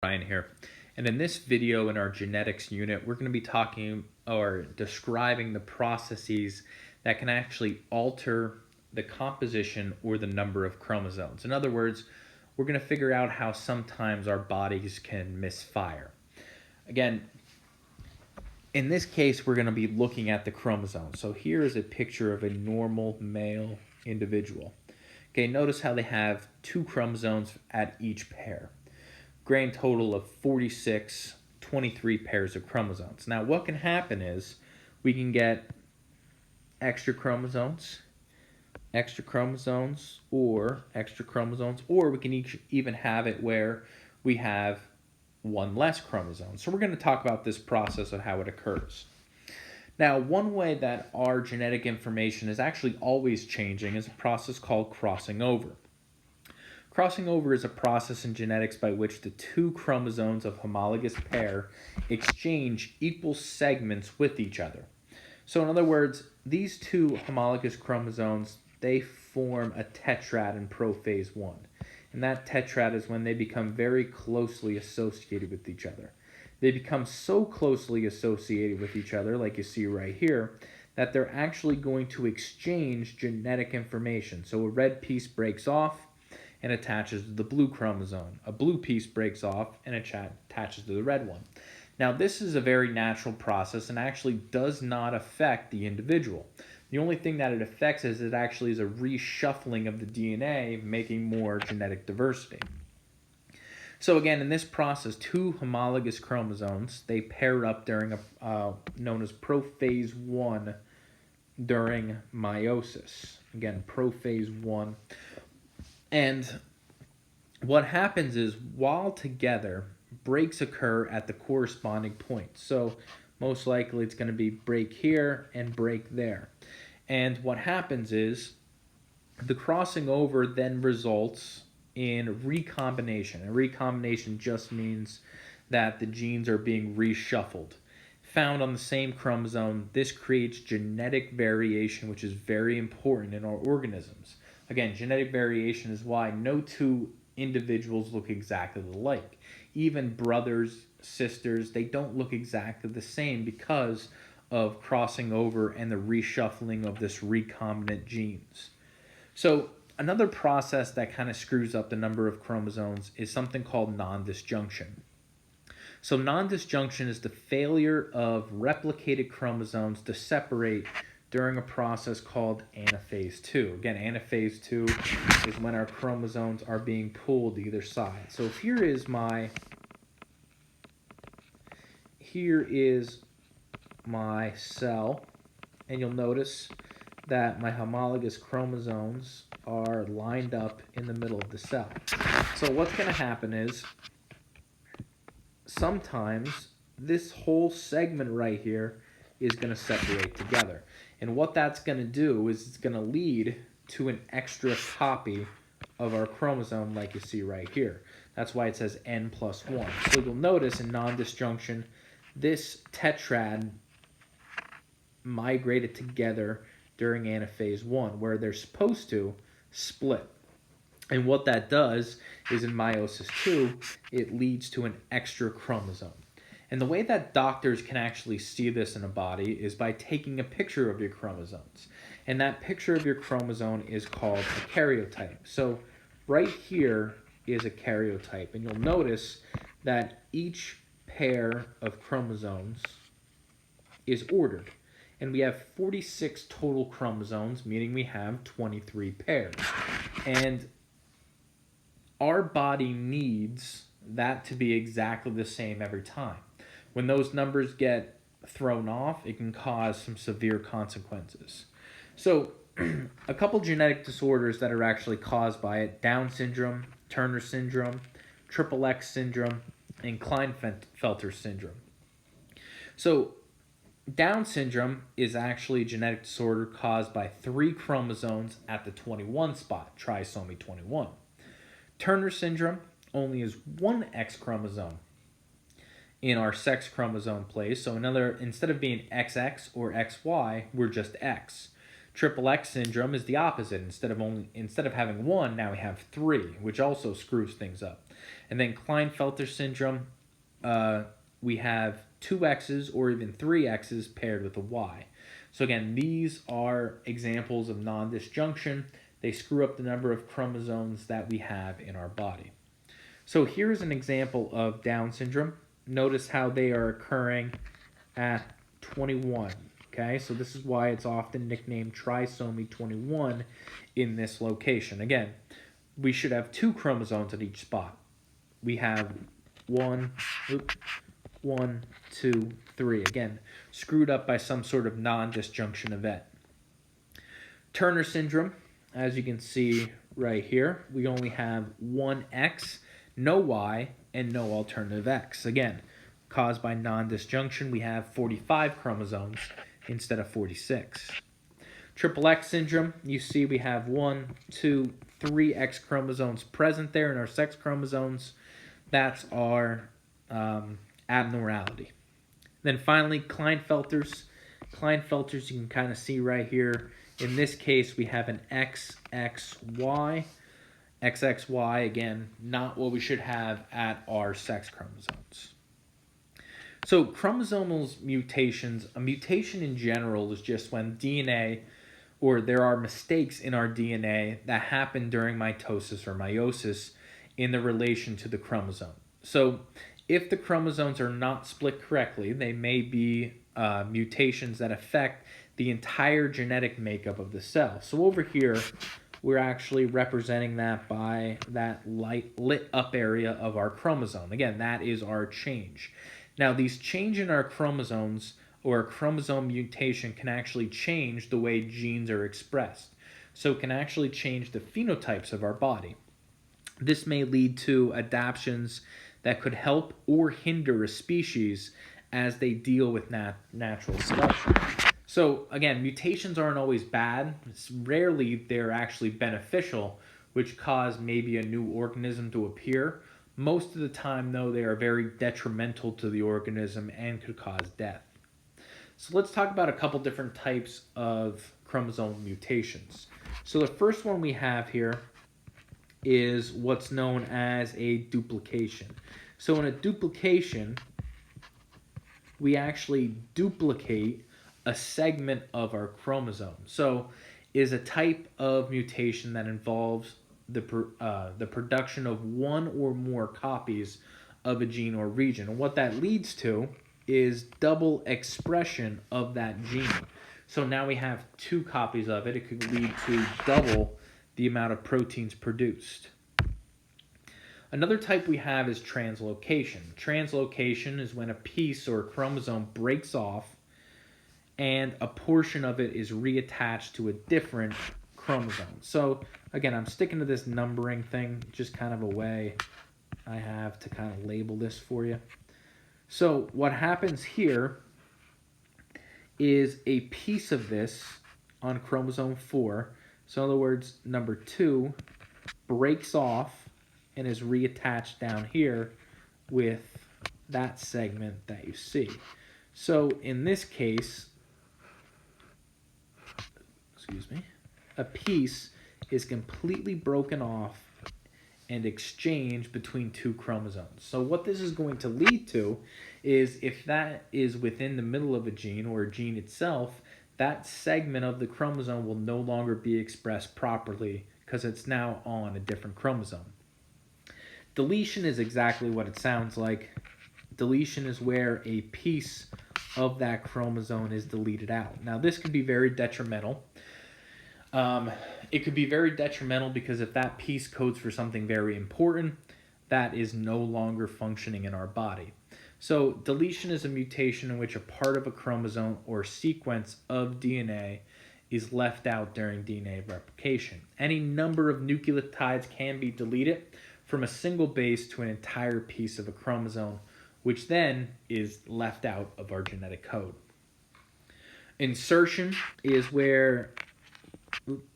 Ryan here, and in this video in our genetics unit we're going to be talking or describing the processes that can actually alter the composition or the number of chromosomes. In other words, we're going to figure out how sometimes our bodies can misfire. Again, in this case we're going to be looking at the chromosomes. So here is a picture of a normal male individual. Okay, notice how they have 2 chromosomes at each pair. Grand total of 46, 23 pairs of chromosomes. Now what can happen is we can get extra chromosomes, or we can even have it where we have one less chromosome. So we're going to talk about this process of how it occurs. Now, one way that our genetic information is actually always changing is a process called crossing over. Crossing over is a process in genetics by which the 2 chromosomes of homologous pair exchange equal segments with each other. So in other words, these 2 homologous chromosomes, they form a tetrad in prophase 1. And that tetrad is when they become very closely associated with each other. They become so closely associated with each other, like you see right here, that they're actually going to exchange genetic information. So a red piece breaks off and attaches to the blue chromosome. A blue piece breaks off and attaches to the red one. Now this is a very natural process and actually does not affect the individual. The only thing that it affects is it actually is a reshuffling of the DNA, making more genetic diversity. So again, in this process, 2 homologous chromosomes, they pair up during a known as prophase 1 during meiosis. Again, prophase 1. And what happens is, while together, breaks occur at the corresponding point. So most likely it's going to be break here and break there. And what happens is the crossing over then results in recombination. And recombination just means that the genes are being reshuffled. Found on the same chromosome, this creates genetic variation, which is very important in our organisms. Again, genetic variation is why no 2 individuals look exactly alike. Even brothers, sisters, they don't look exactly the same because of crossing over and the reshuffling of this recombinant genes. So another process that kind of screws up the number of chromosomes is something called nondisjunction. So nondisjunction is the failure of replicated chromosomes to separate during a process called anaphase 2. Again, anaphase 2 is when our chromosomes are being pulled either side. So here is my cell, and you'll notice that my homologous chromosomes are lined up in the middle of the cell. So what's going to happen is sometimes this whole segment right here is going to separate together. And what that's going to do is it's going to lead to an extra copy of our chromosome like you see right here. That's why it says N+1. So you'll notice in nondisjunction, this tetrad migrated together during anaphase 1, where they're supposed to split. And what that does is in meiosis 2, it leads to an extra chromosome. And the way that doctors can actually see this in a body is by taking a picture of your chromosomes. And that picture of your chromosome is called a karyotype. So right here is a karyotype. And you'll notice that each pair of chromosomes is ordered. And we have 46 total chromosomes, meaning we have 23 pairs. And our body needs that to be exactly the same every time. When those numbers get thrown off, it can cause some severe consequences. So a couple genetic disorders that are actually caused by it: Down syndrome, Turner syndrome, XXX syndrome, and Klinefelter syndrome. So Down syndrome is actually a genetic disorder caused by 3 chromosomes at the 21 spot, trisomy 21. Turner syndrome only is 1 X chromosome in our sex chromosome place. So instead of being XX or XY, we're just X. XXX syndrome is the opposite. Instead of having 1, now we have 3, which also screws things up. And then Klinefelter syndrome, we have 2 X's or even 3 X's paired with a Y. So again, these are examples of nondisjunction. They screw up the number of chromosomes that we have in our body. So here's an example of Down syndrome. Notice how they are occurring at 21. Okay, so this is why it's often nicknamed trisomy 21 in this location. Again, we should have 2 chromosomes at each spot. We have 1, 2, 3. Again, screwed up by some sort of non-disjunction event. Turner syndrome, as you can see right here, we only have 1 X, no Y, and no alternative X. Again, caused by non-disjunction, we have 45 chromosomes instead of 46. Triple X syndrome, you see we have 1, 2, 3 X chromosomes present there in our sex chromosomes. That's our abnormality. Then finally, Klinefelters. Klinefelters, you can kind of see right here. In this case, we have an XXY. XXY, again, not what we should have at our sex chromosomes. So chromosomal mutations, a mutation in general is just when DNA, or there are mistakes in our DNA that happen during mitosis or meiosis in the relation to the chromosome. So if the chromosomes are not split correctly, they may be mutations that affect the entire genetic makeup of the cell. So over here, we're actually representing that by that lit up area of our chromosome. Again, that is our change. Now, these change in our chromosomes or a chromosome mutation can actually change the way genes are expressed. So it can actually change the phenotypes of our body. This may lead to adaptations that could help or hinder a species as they deal with natural selection. So again, mutations aren't always bad. Rarely they're actually beneficial, which cause maybe a new organism to appear. Most of the time, though, they are very detrimental to the organism and could cause death. So let's talk about a couple different types of chromosomal mutations. So the first one we have here is what's known as a duplication. So in a duplication, we actually duplicate a segment of our chromosome. So is a type of mutation that involves the production of one or more copies of a gene or region. And what that leads to is double expression of that gene. So now we have 2 copies of it. It could lead to double the amount of proteins produced. Another type we have is translocation. Translocation is when a piece or a chromosome breaks off and a portion of it is reattached to a different chromosome. So again, I'm sticking to this numbering thing, just kind of a way I have to kind of label this for you. So what happens here is a piece of this on chromosome 4, so in other words, number 2 breaks off and is reattached down here with that segment that you see. So in this case, a piece is completely broken off and exchanged between 2 chromosomes. So what this is going to lead to is if that is within the middle of a gene or a gene itself, that segment of the chromosome will no longer be expressed properly because it's now on a different chromosome. Deletion is exactly what it sounds like. Deletion is where a piece of that chromosome is deleted out. Now this can be very detrimental. It could be very detrimental because if that piece codes for something very important, that is no longer functioning in our body. So deletion is a mutation in which a part of a chromosome or sequence of DNA is left out during DNA replication. Any number of nucleotides can be deleted from a single base to an entire piece of a chromosome, which then is left out of our genetic code. Insertion is where,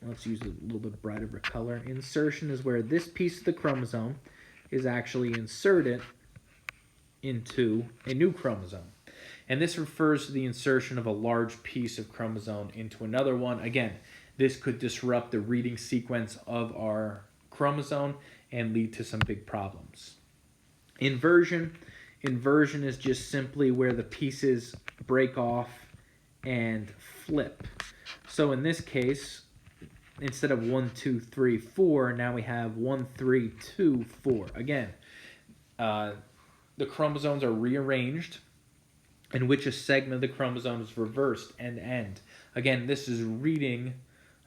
let's use a little bit brighter of a color. Insertion is where this piece of the chromosome is actually inserted into a new chromosome. And this refers to the insertion of a large piece of chromosome into another one. Again, this could disrupt the reading sequence of our chromosome and lead to some big problems. Inversion. Inversion is just simply where the pieces break off and flip. So in this case, instead of 1, 2, 3, 4, now we have 1, 3, 2, 4. Again, the chromosomes are rearranged in which a segment of the chromosome is reversed end to end. Again, this is reading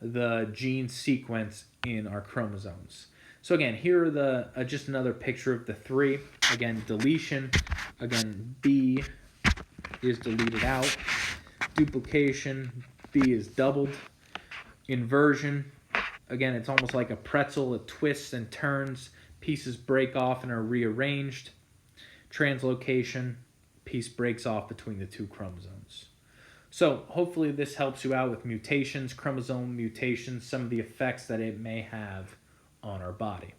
the gene sequence in our chromosomes. So again, here are the just another picture of the three. Again, deletion. Again, B is deleted out. Duplication, B is doubled. Inversion, again, it's almost like a pretzel. It twists and turns. Pieces break off and are rearranged. Translocation, piece breaks off between the two chromosomes. So hopefully this helps you out with mutations, chromosome mutations, some of the effects that it may have on our body.